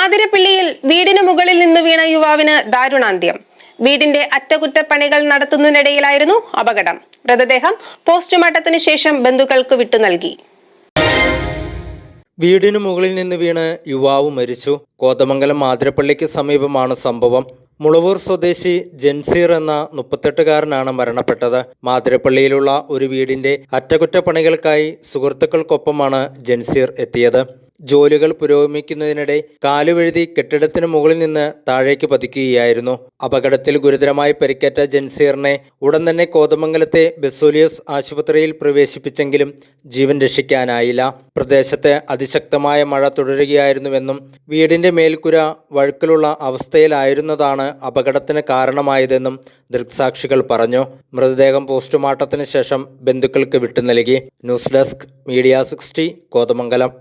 ആതിരപ്പള്ളിയിൽ വീടിന് മുകളിൽ നിന്ന് വീണ യുവാവിന് ദാരുണാന്ത്യം. വീടിന്റെ അറ്റകുറ്റപ്പണികൾ നടത്തുന്നതിനിടയിലായിരുന്നു അപകടം. മൃതദേഹം പോസ്റ്റ്മോർട്ടത്തിന് ശേഷം ബന്ധുക്കൾക്ക് വിട്ടു നൽകി. വീടിനു മുകളിൽ നിന്ന് വീണ് യുവാവ് മരിച്ചു. കോതമംഗലം ആതിരപ്പള്ളിക്ക് സമീപമാണ് സംഭവം. മുളവൂർ സ്വദേശി ജൻസീർ എന്ന 38-കാരനാണ് മരണപ്പെട്ടത്. മാതിരപ്പള്ളിയിലുള്ള ഒരു വീടിന്റെ അറ്റകുറ്റപ്പണികൾക്കായി സുഹൃത്തുക്കൾക്കൊപ്പമാണ് ജൻസീർ എത്തിയത്. ജോലികൾ പുരോഗമിക്കുന്നതിനിടെ കാലുവഴുതി കെട്ടിടത്തിന് മുകളിൽ നിന്ന് താഴേക്ക് പതിക്കുകയായിരുന്നു. അപകടത്തിൽ ഗുരുതരമായി പരിക്കേറ്റ ജൻസീറിനെ ഉടൻ തന്നെ കോതമംഗലത്തെ ബെസോലിയസ് ആശുപത്രിയിൽ പ്രവേശിപ്പിച്ചെങ്കിലും ജീവൻ രക്ഷിക്കാനായില്ല. പ്രദേശത്ത് അതിശക്തമായ മഴ തുടരുകയായിരുന്നുവെന്നും വീടിന്റെ മേൽക്കുര വഴുക്കലുള്ള അവസ്ഥയിലായിരുന്നതാണ് അപകടത്തിന് കാരണമായതെന്നും ദൃക്സാക്ഷികൾ പറഞ്ഞു. മൃതദേഹം പോസ്റ്റ്മോർട്ടത്തിന് ശേഷം ബന്ധുക്കൾക്ക് വിട്ടു നൽകി. News desk media 60 Kothamangalam.